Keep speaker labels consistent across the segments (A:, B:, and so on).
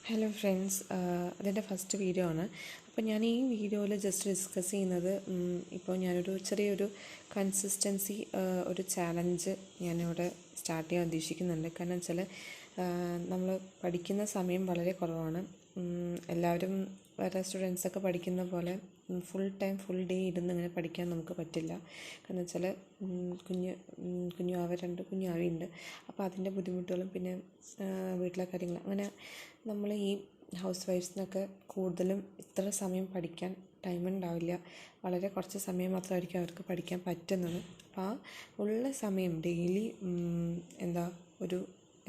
A: Hello friends, അതിൻ്റെ first video ആണ്. അപ്പോൾ ഞാൻ ഈ വീഡിയോയിൽ ജസ്റ്റ് ഡിസ്കസ് ചെയ്യുന്നത് ഇപ്പോൾ ഞാനൊരു ചെറിയൊരു കൺസിസ്റ്റൻസി ഒരു ചാലഞ്ച് ഞാനിവിടെ സ്റ്റാർട്ട് ചെയ്യാൻ ഉദ്ദേശിക്കുന്നുണ്ട്. കാരണം വെച്ചാൽ നമ്മൾ പഠിക്കുന്ന സമയം വളരെ കുറവാണ്. എല്ലാവരും വേറെ സ്റ്റുഡൻസൊക്കെ പഠിക്കുന്ന പോലെ ഫുൾ ഡേ ഇരുന്ന് ഇങ്ങനെ പഠിക്കാൻ നമുക്ക് പറ്റില്ല. കാരണം വെച്ചാൽ രണ്ട് കുഞ്ഞാവയുണ്ട്. അപ്പോൾ അതിൻ്റെ ബുദ്ധിമുട്ടുകളും പിന്നെ വീട്ടിലെ കാര്യങ്ങൾ അങ്ങനെ നമ്മൾ ഈ ഹൗസ് വൈഫ്സിനൊക്കെ കൂടുതലും ഇത്ര സമയം പഠിക്കാൻ ടൈം ഉണ്ടാവില്ല. വളരെ കുറച്ച് സമയം മാത്രമായിരിക്കും അവർക്ക് പഠിക്കാൻ പറ്റുന്നത്. അപ്പോൾ ആ ഉള്ള സമയം ഡെയിലി ഒരു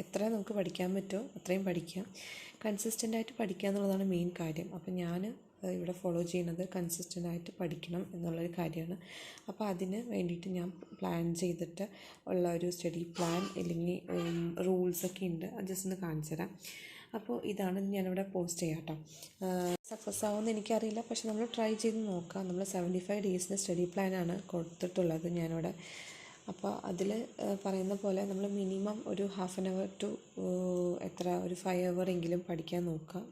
A: എത്ര നമുക്ക് പഠിക്കാൻ പറ്റുമോ അത്രയും പഠിക്കുക. കൺസിസ്റ്റൻ്റായിട്ട് പഠിക്കുക എന്നുള്ളതാണ് മെയിൻ കാര്യം. അപ്പോൾ ഞാൻ ഇവിടെ ഫോളോ ചെയ്യുന്നത് കൺസിസ്റ്റൻ്റായിട്ട് പഠിക്കണം എന്നുള്ളൊരു കാര്യമാണ്. അപ്പോൾ അതിന് വേണ്ടിയിട്ട് ഞാൻ പ്ലാൻ ചെയ്തിട്ട് ഉള്ള ഒരു സ്റ്റഡി പ്ലാൻ അല്ലെങ്കിൽ റൂൾസൊക്കെ ഉണ്ട്. അത് ജസ്റ്റ് ഒന്ന് കാണിച്ചു തരാം. അപ്പോൾ ഇതാണ് ഞാനിവിടെ പോസ്റ്റ് ചെയ്യാം കേട്ടോ. സക്സസ് ആവുമെന്ന് എനിക്കറിയില്ല, പക്ഷെ നമ്മൾ ട്രൈ ചെയ്ത് നോക്കാം. നമ്മൾ 75 ഡേയ്സിൻ്റെ സ്റ്റഡി പ്ലാനാണ് കൊടുത്തിട്ടുള്ളത് ഞാനിവിടെ. അപ്പോൾ അതിൽ പറയുന്ന പോലെ നമ്മൾ മിനിമം ഒരു ഹാഫ് ആൻ അവർ ടു ഒരു 5 hour എങ്കിലും പഠിക്കാൻ നോക്കുക.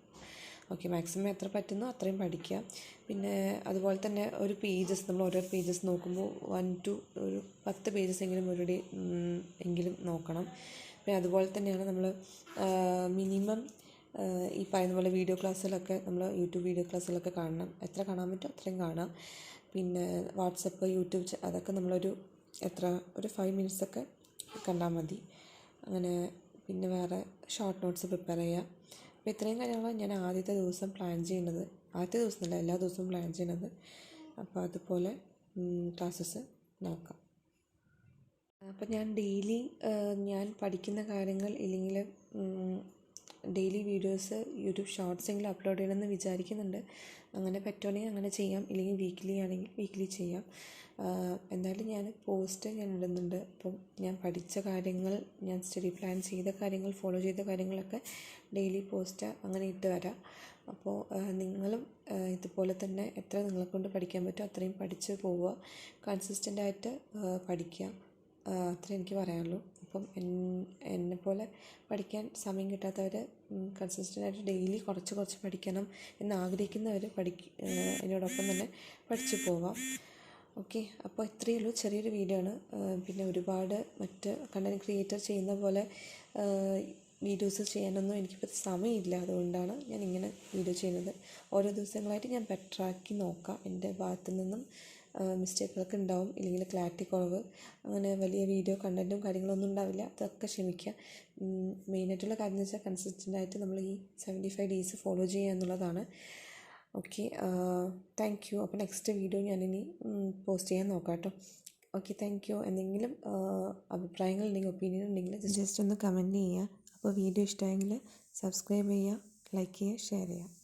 A: ഓക്കെ, മാക്സിമം എത്ര പറ്റുന്നോ അത്രയും പഠിക്കുക. പിന്നെ അതുപോലെ തന്നെ ഒരു പേജസ് നമ്മൾ ഓരോ പേജസ് നോക്കുമ്പോൾ 1 to 10 പേജസ് എങ്കിലും ഒരു ഡേ എങ്കിലും നോക്കണം. പിന്നെ അതുപോലെ തന്നെയാണ് നമ്മൾ മിനിമം ഈ പറയുന്ന പോലെ വീഡിയോ ക്ലാസ്സിലൊക്കെ നമ്മൾ യൂട്യൂബ് വീഡിയോ ക്ലാസ്സിലൊക്കെ കാണണം. എത്ര കാണാൻ പറ്റുമോ അത്രയും കാണാം. പിന്നെ വാട്സപ്പ്, യൂട്യൂബ് അതൊക്കെ നമ്മളൊരു ഒരു 5 minutes ഒക്കെ കണ്ടാൽ മതി. അങ്ങനെ പിന്നെ വേറെ ഷോർട്ട് നോട്ട്സ് പ്രിപ്പയർ ചെയ്യുക. അപ്പോൾ ഇത്രയും കാര്യങ്ങളാണ് ഞാൻ ആദ്യത്തെ ദിവസം പ്ലാൻ ചെയ്യുന്നത്. ആദ്യത്തെ ദിവസമല്ല, എല്ലാ ദിവസവും പ്ലാൻ ചെയ്യുന്നത്. അപ്പോൾ അതുപോലെ ക്ലാസ്സസ് നോക്കാം. അപ്പോൾ ഞാൻ ഡെയിലി ഞാൻ പഠിക്കുന്ന കാര്യങ്ങൾ ഇല്ലെങ്കിൽ ഡെയിലി വീഡിയോസ് യൂട്യൂബ് ഷോർട്സ് എങ്കിലും അപ്ലോഡ് ചെയ്യണമെന്ന് വിചാരിക്കുന്നുണ്ട്. അങ്ങനെ പറ്റുവാണെങ്കിൽ അങ്ങനെ ചെയ്യാം, ഇല്ലെങ്കിൽ വീക്ക്ലി ആണെങ്കിൽ വീക്ക്ലി ചെയ്യാം. എന്തായാലും ഞാൻ പോസ്റ്റ് ഇടുന്നുണ്ട്. അപ്പം ഞാൻ പഠിച്ച കാര്യങ്ങൾ, ഞാൻ സ്റ്റഡി പ്ലാൻ ചെയ്ത കാര്യങ്ങൾ, ഫോളോ ചെയ്ത കാര്യങ്ങളൊക്കെ ഡെയിലി പോസ്റ്റ് അങ്ങനെ ഇട്ട് വരാം. അപ്പോൾ നിങ്ങളും ഇതുപോലെ തന്നെ എത്ര നിങ്ങളെക്കൊണ്ട് പഠിക്കാൻ പറ്റുമോ അത്രയും പഠിച്ച് പോവുക. കൺസിസ്റ്റൻ്റായിട്ട് പഠിക്കുക. അത്രേ എനിക്ക് പറയാനുള്ളൂ. അപ്പം എന്നെപ്പോലെ പഠിക്കാൻ സമയം കിട്ടാത്തവർ കൺസിസ്റ്റൻ്റായിട്ട് ഡെയിലി കുറച്ച് പഠിക്കണം എന്നാഗ്രഹിക്കുന്നവർ എന്നോടൊപ്പം തന്നെ പഠിച്ചു പോവാം. ഓക്കെ, അപ്പോൾ ഇത്രയേ ഉള്ളൂ. ചെറിയൊരു വീഡിയോ ആണ്. പിന്നെ ഒരുപാട് മറ്റ് കണ്ടൻറ് ക്രിയേറ്റർ ചെയ്യുന്ന പോലെ വീഡിയോസ് ചെയ്യാനൊന്നും എനിക്കിപ്പോൾ സമയമില്ല. അതുകൊണ്ടാണ് ഞാൻ ഇങ്ങനെ വീഡിയോ ചെയ്യുന്നത്. ഓരോ ദിവസങ്ങളായിട്ട് ഞാൻ ബെറ്ററാക്കി നോക്കാം. എൻ്റെ ഭാഗത്തു നിന്നും മിസ്റ്റേക്കുകളൊക്കെ ഉണ്ടാവും, ഇല്ലെങ്കിൽ ക്ലാരിറ്റി കുറവ്, അങ്ങനെ വലിയ വീഡിയോ കണ്ടൻറ്റും കാര്യങ്ങളൊന്നും ഉണ്ടാവില്ല. അതൊക്കെ ക്ഷമിക്കുക. മെയിനായിട്ടുള്ള കാര്യം എന്ന് വെച്ചാൽ കൺസിസ്റ്റൻ്റായിട്ട് നമ്മൾ ഈ 75 days ഫോളോ ചെയ്യുക എന്നുള്ളതാണ്. Okay, thank you. അപ്പോൾ നെക്സ്റ്റ് വീഡിയോ ഞാനിനി പോസ്റ്റ് ചെയ്യാൻ നോക്കാം കേട്ടോ. Okay, thank you. എന്തെങ്കിലും അഭിപ്രായങ്ങൾ ഉണ്ടെങ്കിൽ, ഒപ്പീനിയൻ ഉണ്ടെങ്കിൽ ജസ്റ്റ് ഒന്ന് കമൻറ്റ് ചെയ്യുക. അപ്പോൾ വീഡിയോ ഇഷ്ടമായെങ്കിൽ സബ്സ്ക്രൈബ് ചെയ്യുക, ലൈക്ക് ചെയ്യുക, ഷെയർ ചെയ്യുക.